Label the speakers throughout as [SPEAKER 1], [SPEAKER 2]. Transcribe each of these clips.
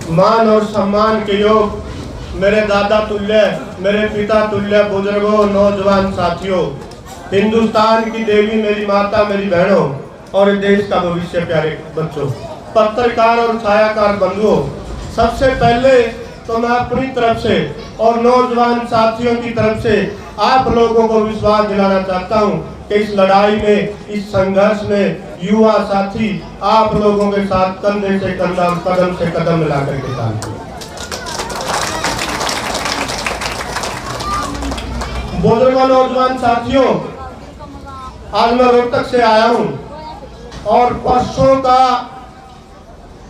[SPEAKER 1] मान और सम्मान के योग मेरे दादा तुल्य, मेरे पिता तुल्य बुजुर्गों, नौजवान साथियों, हिंदुस्तान की देवी मेरी माता, मेरी बहनों और देश का भविष्य प्यारे बच्चों, पत्रकार और छायाकार बंधुओं, सबसे पहले तो मैं अपनी तरफ से और नौजवान साथियों की तरफ से आप लोगों को विश्वास दिलाना चाहता हूं कि इस लड़ाई में, इस संघर्ष में युवा साथी आप लोगों के साथ कंधे से कंधा, कदम से कदम मिलाकर के चलते हैं। बुजुर्गों, नौजवान साथियों, आज मैं रोहतक से आया हूं और परसों का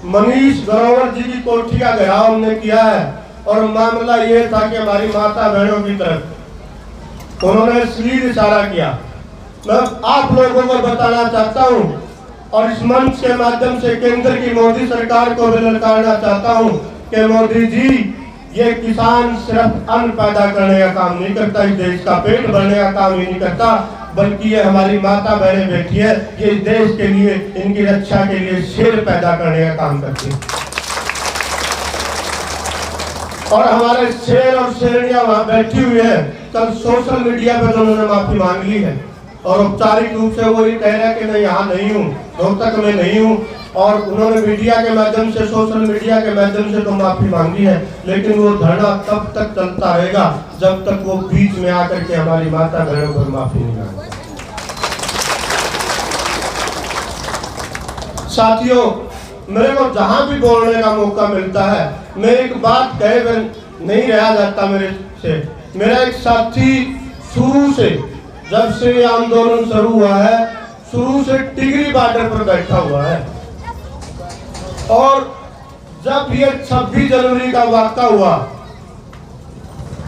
[SPEAKER 1] मनीष ग्रोवर जी की कोठी का घेराव हमने किया है और मामला ये था कि हमारी माता बहनों की तरफ उन्होंने सीध इशारा किया। मैं आप लोगों को बताना चाहता हूं और इस मंच के माध्यम से केंद्र की मोदी सरकार को भी ललकारना चाहता हूं कि मोदी जी, ये किसान सिर्फ अन्न पैदा करने का काम नहीं करता, इस देश का पेट भरने का काम ही नहीं करता, बल्कि ये हमारी माता बहनें बैठी है, ये इस देश के लिए, इनकी रक्षा के लिए शेर पैदा करने का काम करती है। और हमारे शेर और शेरनियां वहां बैठी हुई है। कल सोशल मीडिया पर उन्होंने माफी मांग ली है और औपचारिक रूप से वो ये कह रहा है कि मैं यहाँ नहीं हूँ, रोहतक में नहीं हूँ, और उन्होंने मीडिया के माध्यम से, सोशल मीडिया के माध्यम से तो माफी मांगी है, लेकिन वो धरना तब तक चलता रहेगा जब तक वो बीच में आकर के हमारी माता बहनों पर माफी नहीं मांगेगा। साथियों, मेरे को जहां भी बोलने का मौका मिलता है, मैं एक बात कहे नहीं रहा जाता मेरे से। मेरा एक साथी शुरू से, जब से ये आंदोलन शुरू हुआ है, शुरू से टिगरी बॉर्डर पर बैठा हुआ है और जब ये 26 जनवरी का वाक़ा हुआ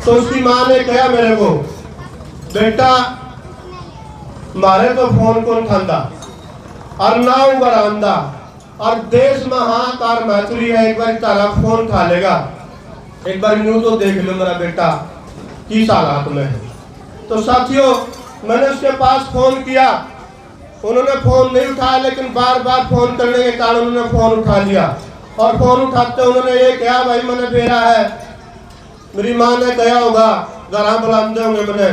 [SPEAKER 1] तो उसकी मां ने कहा मेरे को, बेटा मारे तो फोन कौन उठांदा और ना बरामदा और देश में हाहाकार मैत्री है, एक बार तारा फोन उठा लेगा, एक बार न्यूज तो देख लो मेरा बेटा किस हालात में है। तो साथियों, मैंने उसके पास फोन किया, उन्होंने फोन नहीं उठाया, लेकिन बार बार फोन करने के कारण उन्होंने फोन उठा लिया और फोन उठाते उन्होंने ये कहा, भाई मैंने बेरा है, मेरी माँ ने कहा होगा घर बुलाते होंगे मैंने,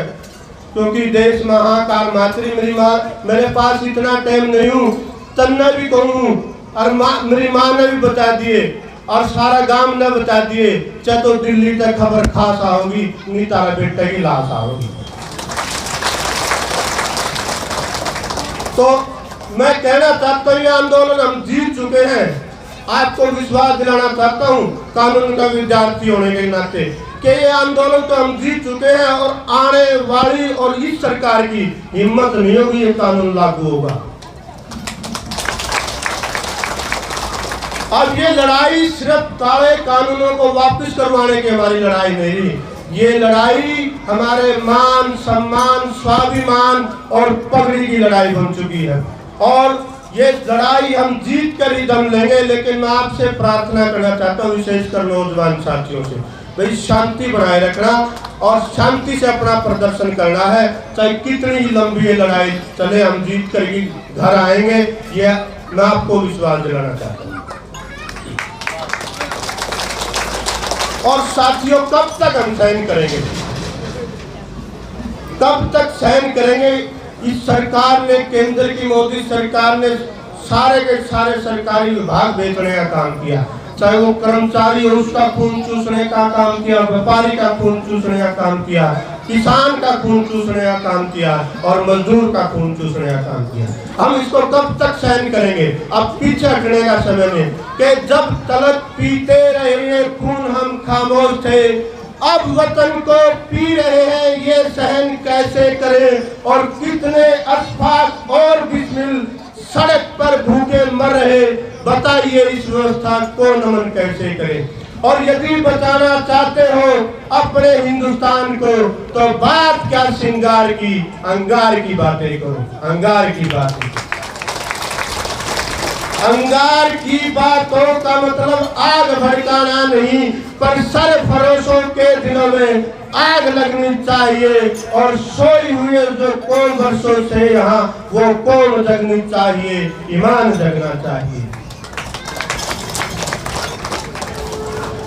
[SPEAKER 1] क्योंकि देश में हाहाकार मातरी, मेरी माँ, मेरे पास इतना टाइम नहीं हूँ तन्ना भी कहूँ, और मेरी माँ ने भी बता दिए और सारा गांव ने बता दिए, चाहे तो दिल्ली तक खबर खास आओगी, नहीं तारा बेटे की लाश आओगी। तो मैं कहना चाहता हूँ, ये आंदोलन हम जीत चुके हैं। आपको विश्वास दिलाना चाहता हूँ कानून का विद्यार्थी होने के नाते कि ये आंदोलन तो हम जीत चुके हैं और आने वाली और इस सरकार की हिम्मत नहीं होगी ये कानून लागू होगा। अब ये लड़ाई सिर्फ काले कानूनों को वापस करवाने की हमारी लड़ाई नहीं, ये लड़ाई हमारे मान, सम्मान, स्वाभिमान और पगड़ी की लड़ाई बन चुकी है और ये लड़ाई हम जीत कर ही दम लेंगे। लेकिन मैं आपसे प्रार्थना करना चाहता हूँ, विशेषकर नौजवान साथियों से, भाई शांति बनाए रखना और शांति से अपना प्रदर्शन करना है, चाहे कितनी ही लंबी लड़ाई चले, हम जीत कर ही घर आएंगे, ये मैं आपको विश्वास दिलाना चाहता हूँ। और साथियों, कब तक हम सहन करेंगे, कब तक सहन करेंगे? इस सरकार ने, केंद्र की मोदी सरकार ने सारे के सारे सरकारी विभाग बेचने का काम किया, चाहे वो कर्मचारी हो उसका खून चूसने का काम किया, व्यापारी का खून चूसने का काम किया, किसान का खून चूसने का काम किया और मजदूर का खून चूसने का काम किया। हम इसको कब तक सहन करेंगे? अब पीछे हटने का समय में कि जब तलक पीते रहे खून हम खामोश थे, अब वतन को पी रहे हैं, ये सहन कैसे करें? और कितने अशफाक और बिस्मिल सड़क पर भूखे मर रहे, बताइए इस व्यवस्था को नमन कैसे करें? और यदि बचाना चाहते हो अपने हिंदुस्तान को तो बात क्या श्रृंगार की, अंगार की बातें करो, अंगार की बातें। अंगार की बातों का मतलब आग भड़काना नहीं, पर सरफरोशों के दिलों में आग लगनी चाहिए और सोई हुए जो कौन वर्षों से यहाँ वो कौन जगनी चाहिए, ईमान जगना चाहिए।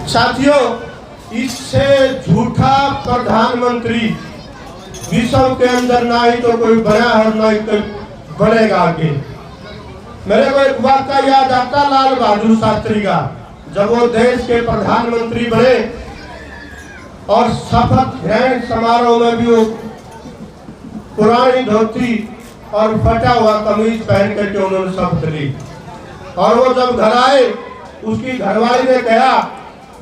[SPEAKER 1] साथियों, इससे झूठा प्रधानमंत्री विश्व के अंदर ना ही तो कोई बना और ना ही कोई बनेगा आगे। मेरे को एक वाक़या याद आता लाल बहादुर शास्त्री का, जब वो देश के प्रधानमंत्री बने और शपथ ग्रहण समारोह में भी वो पुरानी धोती और फटा हुआ कमीज पहन करके उन्होंने शपथ ली। और वो जब घर आए, उसकी घरवाली ने कहा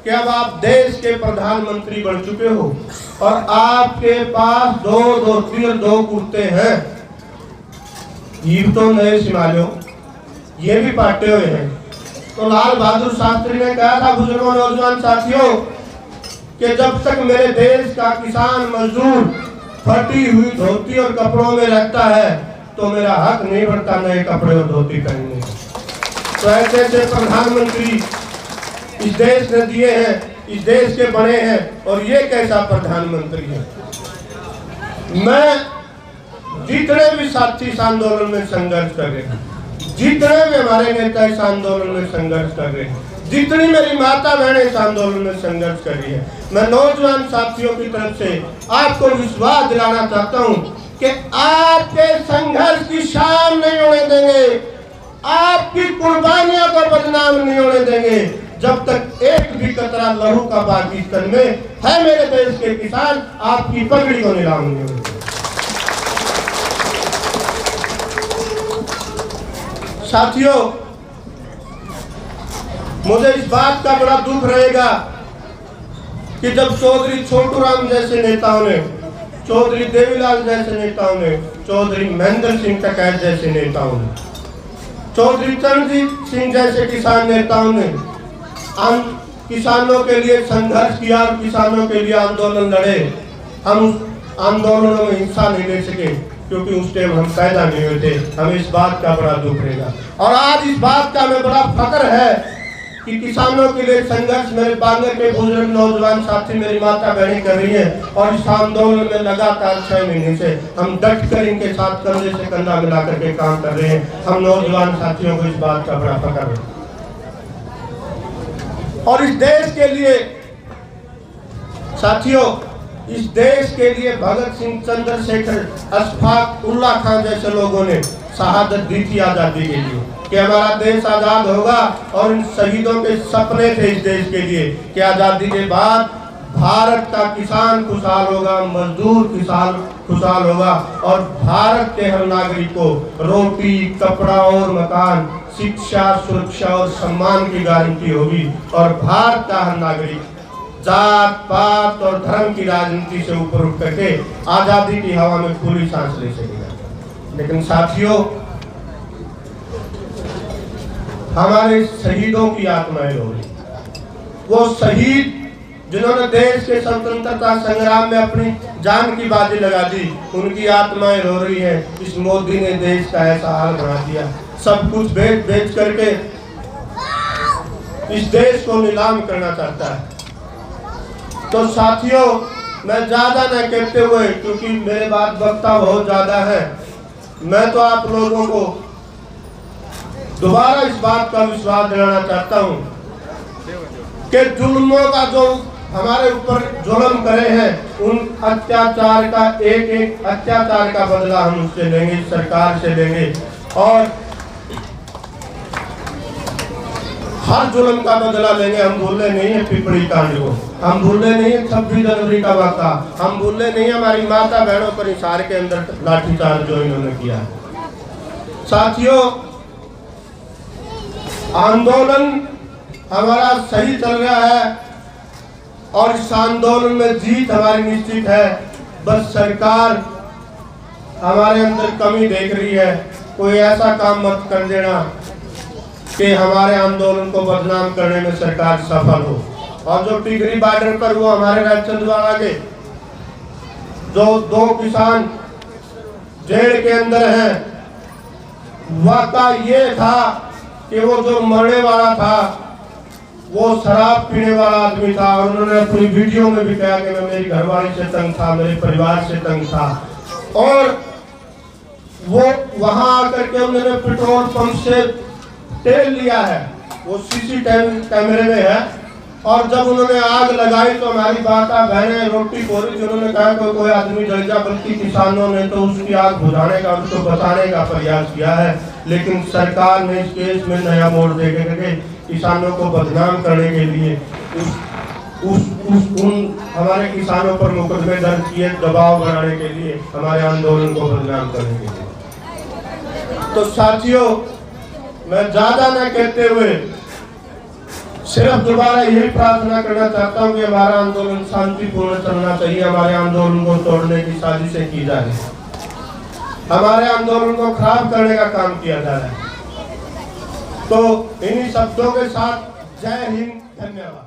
[SPEAKER 1] कि अब आप देश के प्रधानमंत्री बन चुके हो और आपके पास दो धोती और दो कुर्ते हैं, ये तो नए सिमालो, ये भी पाटे हुए हैं। तो लाल बहादुर शास्त्री ने कहा था, बुजुर्गों नौजवान साथियों, कि जब तक मेरे देश का किसान मजदूर फटी हुई धोती और कपड़ों में रहता है तो मेरा हक नहीं बनता नए कपड़े और धोती पहनने। तो ऐसे ऐसे प्रधानमंत्री इस देश ने दिए हैं, इस देश के बने हैं, और ये कैसा प्रधानमंत्री है। मैं जितने भी साथी इस आंदोलन में संघर्ष कर रहे हैं, जितने भी हमारे नेता इस आंदोलन में संघर्ष कर रहे हैं, जितनी मेरी माता बहनें इस आंदोलन में संघर्ष कर रही है, मैं नौजवान साथियों की तरफ से आपको विश्वास दिलाना चाहता हूं कि आपके संघर्ष की शान नहीं होने देंगे, आपकी कुर्बानियों को बदनाम नहीं होने देंगे। जब तक एक भी कतरा लहू का पाकिस्तान में है मेरे देश के किसान, आपकी पगड़ी को नीलाम नहीं होने। साथियों, मुझे इस बात का बड़ा दुख रहेगा कि जब चौधरी छोटू राम जैसे नेताओं ने, चौधरी देवीलाल जैसे नेताओं ने, चौधरी महेंद्र सिंह टकैत जैसे नेताओं ने, चौधरी चरणजीत सिंह जैसे किसान नेताओं ने किसानों के लिए संघर्ष किया और किसानों के लिए आंदोलन लड़े। हम उस आंदोलनों में हिस्सा नहीं ले सके क्योंकि उस टाइम हम पैदा नहीं हुए थे। हमें इस बात का बड़ा दुख रहेगा और आज इस बात का हमें बड़ा फख्र है कि किसानों के लिए संघर्ष मेरे बांगर के बुजुर्ग नौजवान साथी, मेरी माता बहनें कर रही है। और इस आंदोलन में लगातार 6 महीने से हम डट कर इनके साथ कंधे से कंधा मिला करके काम कर रहे हैं। हम नौजवान साथियों को इस बात का बड़ा फख्र है। और इस देश के लिए साथियों, इस देश के लिए भगत सिंह, चंद्रशेखर, अशफाक उल्लाह खान जैसे लोगों ने शहादत दी थी आजादी के लिए कि हमारा देश आजाद होगा। और इन शहीदों के सपने थे इस देश के लिए कि आजादी के बाद भारत का किसान खुशहाल होगा, मजदूर किसान खुशहाल होगा और भारत के हर नागरिक को रोटी, कपड़ा और मकान, शिक्षा, सुरक्षा और सम्मान की गारंटी होगी। और भारत का हर नागरिक जात पात और धर्म की राजनीति से ऊपर उठ करके आजादी की हवा में खुली सांस ले सकेगा। लेकिन साथियों, हमारे शहीदों की आत्माएं रो रही, वो शहीद जिन्होंने देश के स्वतंत्रता संग्राम में अपनी जान की बाजी लगा दी, उनकी आत्माएं रो रही है। इस मोदी ने देश का ऐसा हाल बना दिया, सब कुछ बेच बेच करके इस देश को नीलाम करना चाहता है। तो साथियों, मैं ज्यादा न कहते हुए, क्योंकि मेरे बात वक्ता बहुत ज्यादा है, मैं तो आप लोगों को दोबारा इस बात का विश्वास दिलाना चाहता हूं कि जुल्मों का जो हमारे ऊपर जुल्म करे हैं, उन अत्याचार का एक एक अत्याचार का बदला हम उससे लेंगे, सरकार से लेंगे। और हर जुल्म का बदला लेंगे। हम भूलने नहीं है पिपड़ी कांड को, हम भूलने नहीं है 26 जनवरी का वाक़ा, हम भूलने नहीं है हमारी माता बहनों पर हिसार के अंदर लाठीचार्ज जो इन्होंने किया। साथियों, आंदोलन हमारा सही चल रहा है और इस आंदोलन में जीत हमारी निश्चित है। बस सरकार हमारे अंदर कमी देख रही है। कोई ऐसा काम मत कर देना कि हमारे आंदोलन को बदनाम करने में सरकार सफल हो। और जो टिगरी बॉर्डर पर वो हमारे राजचंद्रवाड़ा के जो 2 किसान जेल के अंदर हैं, वाक़ा ये था कि वो जो मरने वाला था वो शराब पीने वाला आदमी था। और उन्होंने अपनी वीडियो में भी कहा कि मैं मेरी घरवाली से तंग था, मेरे परिवार से तंग था। और वो वहां आकर के उन्होंने पेट्रोल पंप से तेल लिया है, वो सीसीटीवी कैमरे में है। और जब उन्होंने आग लगाई तो हमारी माता बहनें रोटी पोरी थी, उन्होंने कहा कि कोई आदमी जल जा, बल्कि किसानों ने तो उसकी आग बुझाने का, उसको बचाने का प्रयास किया है। लेकिन सरकार ने इस केस में नया मोड़ दे के किसानों को बदनाम करने के लिए उन हमारे किसानों पर मुकदमे दर्ज किए, दबाव बनाने के लिए, हमारे आंदोलन को बदनाम करने के लिए। तो साथियों, मैं ज्यादा न कहते हुए सिर्फ दोबारा यही प्रार्थना करना चाहता हूँ कि हमारा आंदोलन शांतिपूर्ण चलना चाहिए। हमारे आंदोलन को तोड़ने की साजिशें की जा रही है, हमारे आंदोलन को खराब करने का काम किया जा रहा है। तो इन्हीं शब्दों के साथ जय हिंद, धन्यवाद।